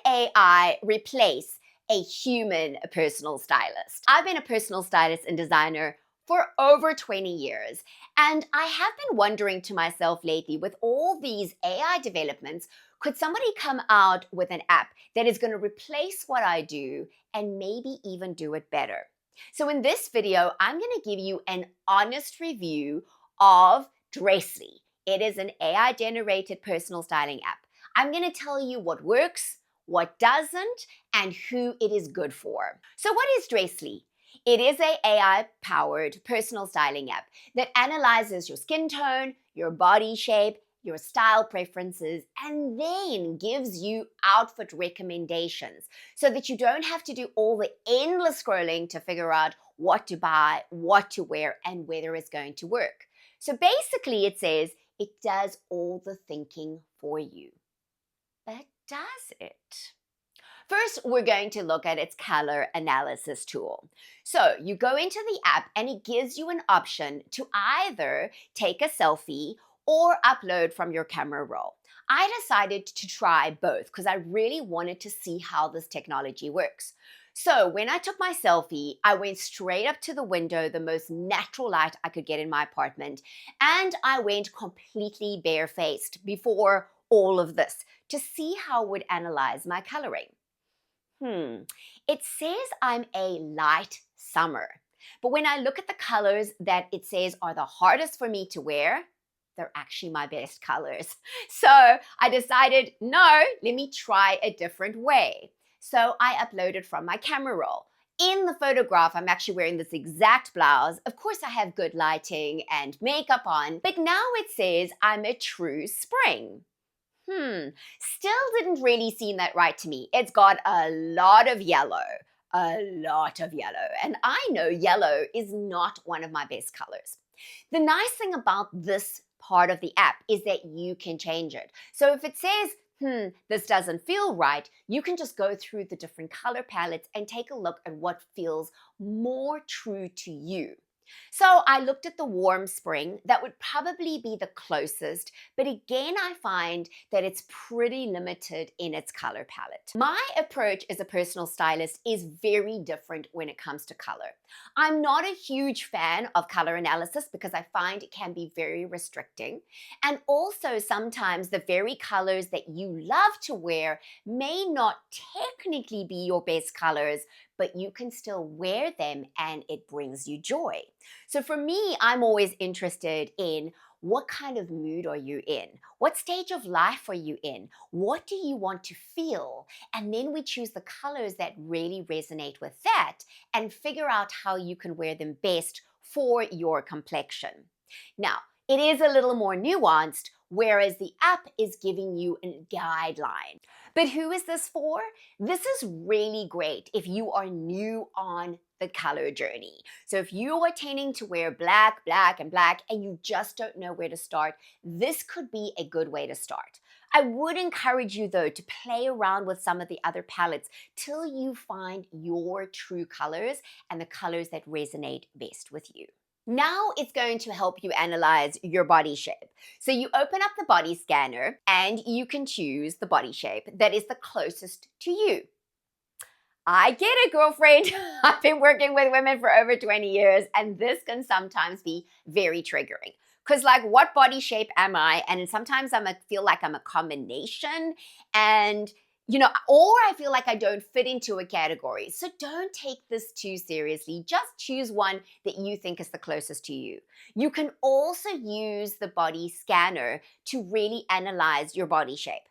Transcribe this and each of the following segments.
AI replace a human personal stylist? I've been a personal stylist and designer for over 20 years, and I have been wondering to myself lately, with all these AI developments, could somebody come out with an app that is going to replace what I do and maybe even do it better? So in this video, I'm going to give you an honest review of Dressely. It is an AI-generated personal styling app. I'm going to tell you what works, what doesn't, and who it is good for. So what is Dressely? It is an AI-powered personal styling app that analyzes your skin tone, your body shape, your style preferences, and then gives you outfit recommendations so that you don't have to do all the endless scrolling to figure out what to buy, what to wear, and whether it's going to work. So basically it says it does all the thinking for you. But does it? First, we're going to look at its color analysis tool. So you go into the app and it gives you an option to either take a selfie or upload from your camera roll. I decided to try both because I really wanted to see how this technology works. So when I took my selfie, I went straight up to the window, the most natural light I could get in my apartment, and I went completely barefaced before all of this to see how it would analyze my coloring. It says I'm a light summer, but when I look at the colors that it says are the hardest for me to wear, they're actually my best colors. So I decided, no, let me try a different way. So I uploaded from my camera roll. In the photograph, I'm actually wearing this exact blouse. Of course, I have good lighting and makeup on, but now it says I'm a true spring. Still didn't really seem that right to me. It's got a lot of yellow, and I know yellow is not one of my best colors. The nice thing about this part of the app is that you can change it. So if it says, this doesn't feel right, you can just go through the different color palettes and take a look at what feels more true to you. So I looked at the warm spring. That would probably be the closest, but again, I find that it's pretty limited in its color palette. My approach as a personal stylist is very different when it comes to color. I'm not a huge fan of color analysis because I find it can be very restricting. And also sometimes the very colors that you love to wear may not technically be your best colors, but you can still wear them and it brings you joy. So for me, I'm always interested in what kind of mood are you in? What stage of life are you in? What do you want to feel? And then we choose the colors that really resonate with that and figure out how you can wear them best for your complexion. Now, it is a little more nuanced, whereas the app is giving you a guideline. But who is this for? This is really great if you are new on the color journey. So if you are tending to wear black, and you just don't know where to start, this could be a good way to start. I would encourage you though to play around with some of the other palettes till you find your true colors and the colors that resonate best with you. Now it's going to help you analyze your body shape. So you open up the body scanner and you can choose the body shape that is the closest to you. I get it, girlfriend. I've been working with women for over 20 years, and this can sometimes be very triggering. Because like, what body shape am I? And sometimes feel like I'm a combination, and or I feel like I don't fit into a category. So don't take this too seriously. Just choose one that you think is the closest to you. You can also use the body scanner to really analyze your body shape.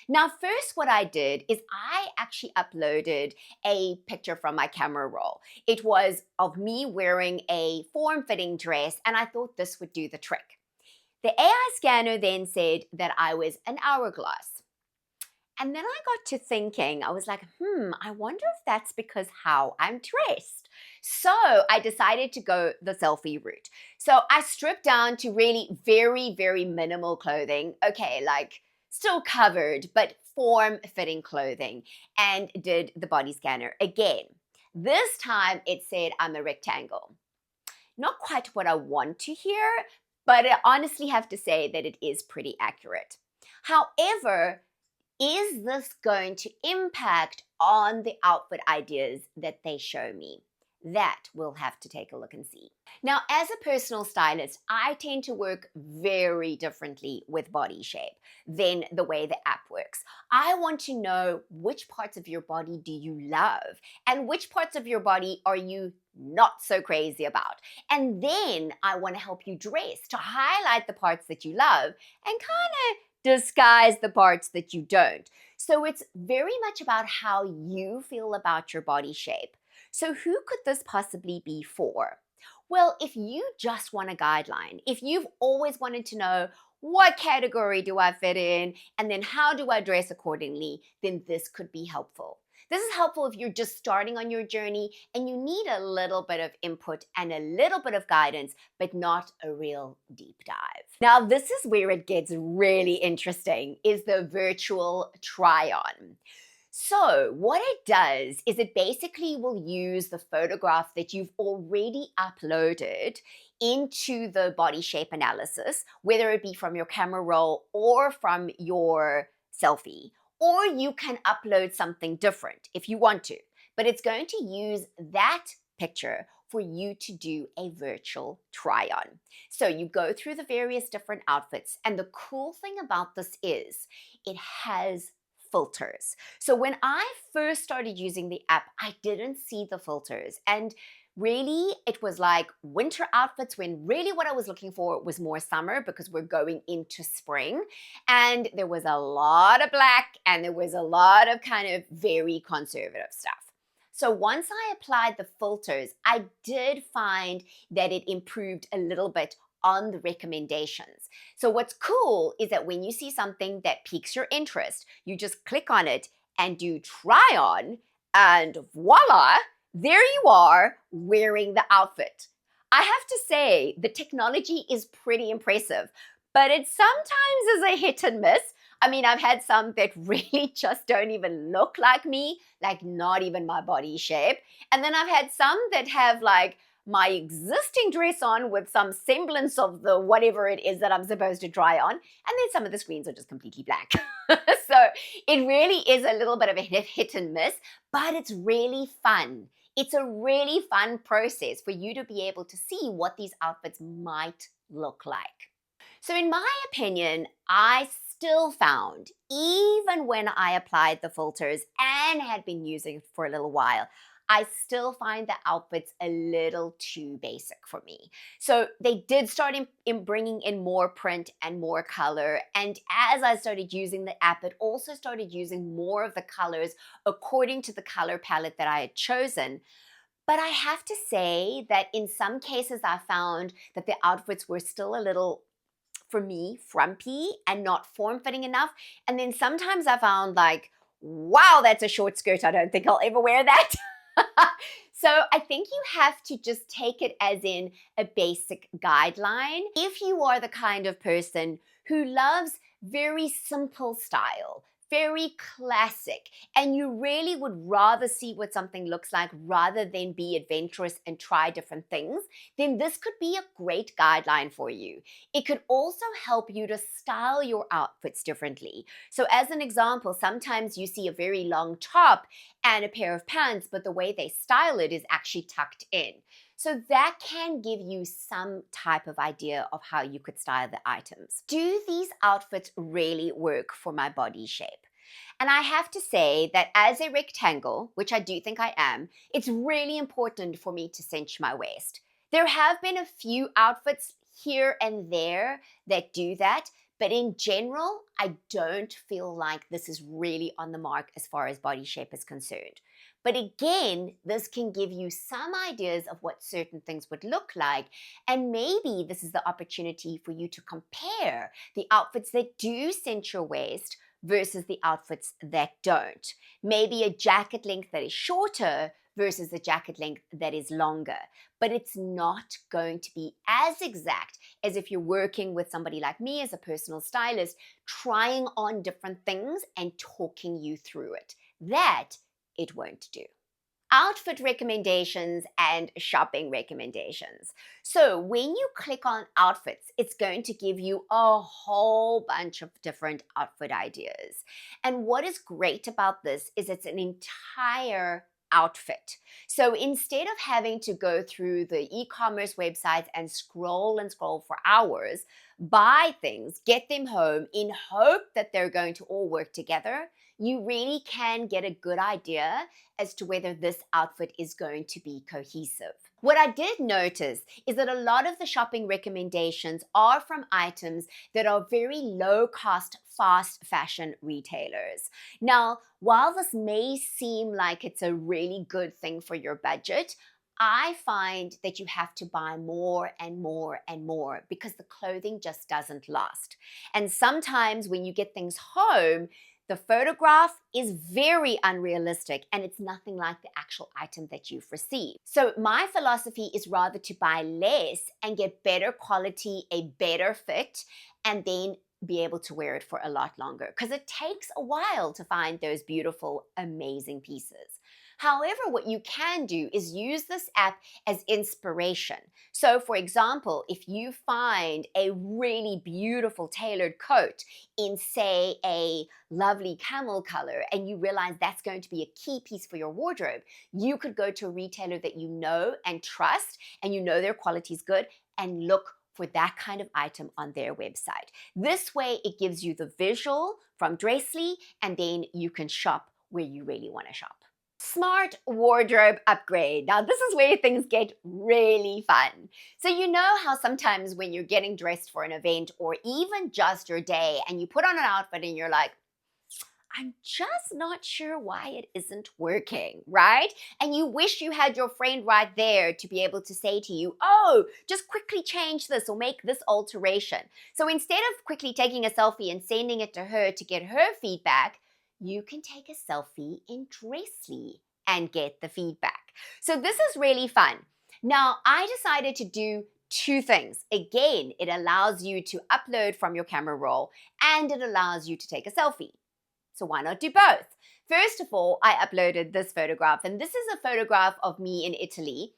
Now, first what I did is I actually uploaded a picture from my camera roll. It was of me wearing a form-fitting dress, and I thought this would do the trick. The AI scanner then said that I was an hourglass. And then I got to thinking, I was like, I wonder if that's because how I'm dressed. So I decided to go the selfie route. So I stripped down to really very, very minimal clothing. Okay, like still covered, but form-fitting clothing, and did the body scanner again. This time it said I'm a rectangle. Not quite what I want to hear, but I honestly have to say that it is pretty accurate. However, Is this going to impact on the outfit ideas that they show me? That we'll have to take a look and see. Now, as a personal stylist, I tend to work very differently with body shape than the way the app works. I want to know which parts of your body do you love and which parts of your body are you not so crazy about. And then I want to help you dress to highlight the parts that you love and kind of disguise the parts that you don't. So it's very much about how you feel about your body shape. So who could this possibly be for? Well, if you just want a guideline, if you've always wanted to know what category do I fit in and then how do I dress accordingly, then this could be helpful. This is helpful if you're just starting on your journey and you need a little bit of input and a little bit of guidance, but not a real deep dive. Now, this is where it gets really interesting, is the virtual try-on. So what it does is it basically will use the photograph that you've already uploaded into the body shape analysis, whether it be from your camera roll or from your selfie, or you can upload something different if you want to, but it's going to use that picture for you to do a virtual try-on. So you go through the various different outfits, and the cool thing about this is it has filters. So when I first started using the app, I didn't see the filters. And really, it was like winter outfits when really what I was looking for was more summer because we're going into spring. And there was a lot of black and there was a lot of kind of very conservative stuff. So once I applied the filters, I did find that it improved a little bit on the recommendations. So what's cool is that when you see something that piques your interest, you just click on it and do try on, and voila, there you are wearing the outfit. I have to say, the technology is pretty impressive, but it sometimes is a hit and miss. I mean, I've had some that really just don't even look like me, like not even my body shape. And then I've had some that have like my existing dress on with some semblance of the whatever it is that I'm supposed to try on. And then some of the screens are just completely blank. So it really is a little bit of a hit and miss, but it's really fun. It's a really fun process for you to be able to see what these outfits might look like. So in my opinion, I still found, even when I applied the filters and had been using it for a little while, I still find the outfits a little too basic for me. So they did start in bringing in more print and more color. And as I started using the app, it also started using more of the colors according to the color palette that I had chosen. But I have to say that in some cases, I found that the outfits were still a little, for me, frumpy and not form-fitting enough. And then sometimes I found like, wow, that's a short skirt. I don't think I'll ever wear that. So I think you have to just take it as in a basic guideline. If you are the kind of person who loves very simple style, very classic, and you really would rather see what something looks like rather than be adventurous and try different things, then this could be a great guideline for you. It could also help you to style your outfits differently. So as an example, sometimes you see a very long top and a pair of pants, but the way they style it is actually tucked in. So that can give you some type of idea of how you could style the items. Do these outfits really work for my body shape? And I have to say that as a rectangle, which I do think I am, it's really important for me to cinch my waist. There have been a few outfits here and there that do that, but in general, I don't feel like this is really on the mark as far as body shape is concerned. But again, this can give you some ideas of what certain things would look like. And maybe this is the opportunity for you to compare the outfits that do cinch your waist versus the outfits that don't. Maybe a jacket length that is shorter versus a jacket length that is longer. But it's not going to be as exact as if you're working with somebody like me as a personal stylist, trying on different things and talking you through it. That it won't do. outfit recommendations and shopping recommendations. So when you click on outfits, it's going to give you a whole bunch of different outfit ideas. And what is great about this is it's an entire outfit. So instead of having to go through the e-commerce websites and scroll for hours, buy things, get them home in hope that they're going to all work together, you really can get a good idea as to whether this outfit is going to be cohesive. What I did notice is that a lot of the shopping recommendations are from items that are very low cost, fast fashion retailers. Now, while this may seem like it's a really good thing for your budget, I find that you have to buy more and more and more because the clothing just doesn't last. And sometimes when you get things home, the photograph is very unrealistic and it's nothing like the actual item that you've received. So my philosophy is rather to buy less and get better quality, a better fit, and then be able to wear it for a lot longer because it takes a while to find those beautiful, amazing pieces. However, what you can do is use this app as inspiration. So for example, if you find a really beautiful tailored coat in, say, a lovely camel color, and you realize that's going to be a key piece for your wardrobe, you could go to a retailer that you know and trust, and you know their quality is good, and look for that kind of item on their website. This way, it gives you the visual from Dressely, and then you can shop where you really want to shop. Smart wardrobe upgrade. Now, this is where things get really fun. So you know how sometimes when you're getting dressed for an event or even just your day and you put on an outfit and you're like, I'm just not sure why it isn't working, right? And you wish you had your friend right there to be able to say to you, oh, just quickly change this or make this alteration. So instead of quickly taking a selfie and sending it to her to get her feedback, you can take a selfie in Dressely and get the feedback. So this is really fun. Now, I decided to do two things. Again, it allows you to upload from your camera roll and it allows you to take a selfie. So why not do both? First of all, I uploaded this photograph, and this is a photograph of me in Italy.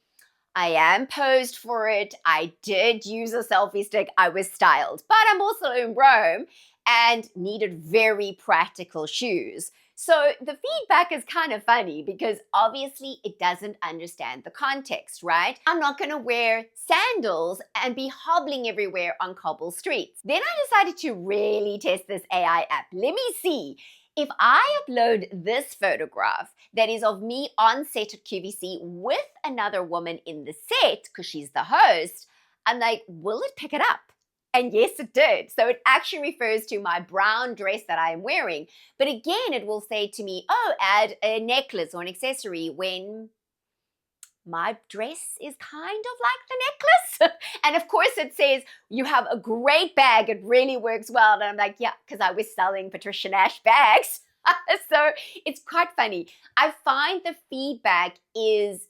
I am posed for it. I did use a selfie stick. I was styled, but I'm also in Rome and needed very practical shoes. So the feedback is kind of funny because obviously it doesn't understand the context, right? I'm not going to wear sandals and be hobbling everywhere on cobble streets. Then I decided to really test this AI app. Let me see. If I upload this photograph that is of me on set at QVC with another woman in the set, because she's the host, I'm like, will it pick it up? And yes, it did. So it actually refers to my brown dress that I am wearing. But again, it will say to me, oh, add a necklace or an accessory when my dress is kind of like the necklace. And of course it says, you have a great bag. It really works well. And I'm like, yeah, because I was selling Patricia Nash bags. So it's quite funny. I find the feedback is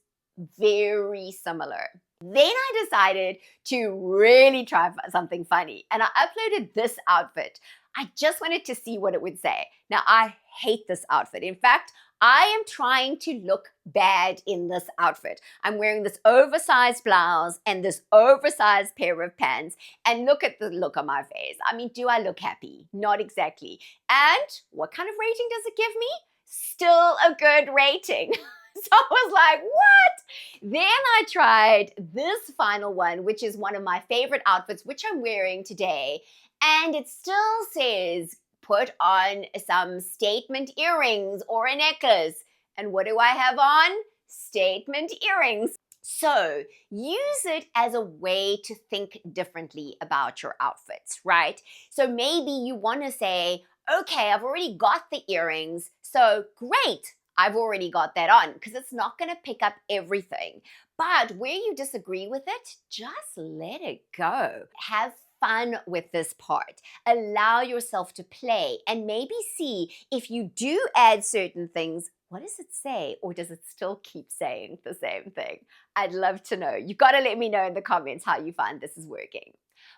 very similar. Then I decided to really try something funny. And I uploaded this outfit. I just wanted to see what it would say. Now, I hate this outfit. In fact, I am trying to look bad in this outfit. I'm wearing this oversized blouse and this oversized pair of pants. And look at the look on my face. I mean, do I look happy? Not exactly. And what kind of rating does it give me? Still a good rating. So I was like, what? Then I tried this final one, which is one of my favorite outfits, which I'm wearing today. And it still says, put on some statement earrings or a necklace. And what do I have on? Statement earrings. So use it as a way to think differently about your outfits, right? So maybe you want to say, okay, I've already got the earrings, so great. I've already got that on because it's not going to pick up everything. But where you disagree with it, just let it go. Have fun with this part. Allow yourself to play and maybe see if you do add certain things, what does it say? Or does it still keep saying the same thing? I'd love to know. You've got to let me know in the comments how you find this is working.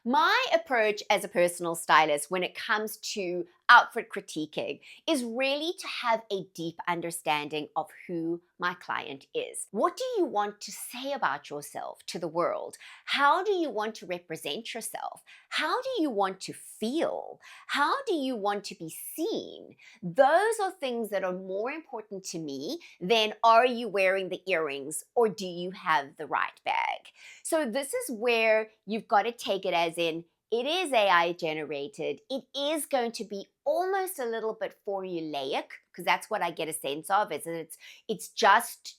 My approach as a personal stylist when it comes to outfit critiquing is really to have a deep understanding of who my client is. What do you want to say about yourself to the world? How do you want to represent yourself? How do you want to feel? How do you want to be seen? Those are things that are more important to me than are you wearing the earrings or do you have the right bag? So this is where you've got to take it as in, it is AI generated. It is going to be almost a little bit formulaic, because that's what I get a sense of, is that it's just,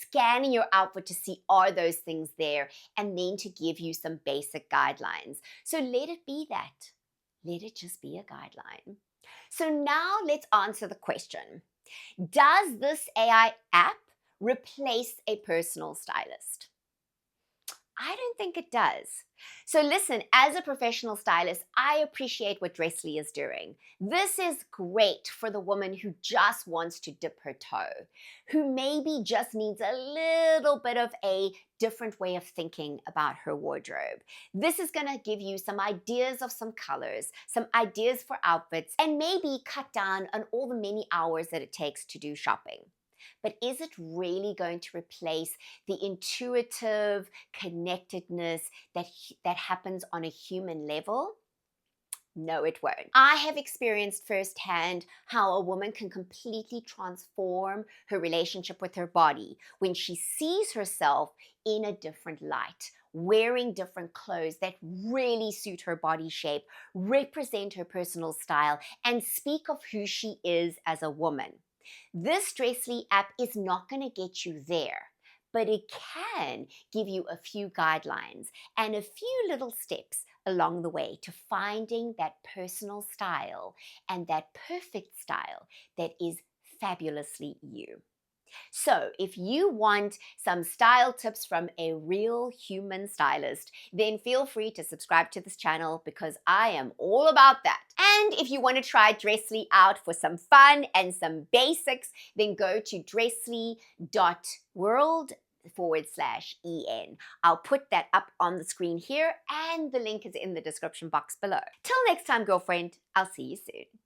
scanning your outfit to see are those things there, and then to give you some basic guidelines. So let it be that. Let it just be a guideline. So now let's answer the question. Does this AI app replace a personal stylist? I don't think it does. So listen, as a professional stylist, I appreciate what Dressely is doing. This is great for the woman who just wants to dip her toe, who maybe just needs a little bit of a different way of thinking about her wardrobe. This is going to give you some ideas of some colors, some ideas for outfits, and maybe cut down on all the many hours that it takes to do shopping. But is it really going to replace the intuitive connectedness that happens on a human level? No, it won't. I have experienced firsthand how a woman can completely transform her relationship with her body when she sees herself in a different light, wearing different clothes that really suit her body shape, represent her personal style, and speak of who she is as a woman. This Dressly app is not going to get you there, but it can give you a few guidelines and a few little steps along the way to finding that personal style and that perfect style that is fabulously you. So if you want some style tips from a real human stylist, then feel free to subscribe to this channel, because I am all about that. And if you want to try Dressely out for some fun and some basics, then go to dressely.world/en. I'll put that up on the screen here, and the link is in the description box below. Till next time, girlfriend, I'll see you soon.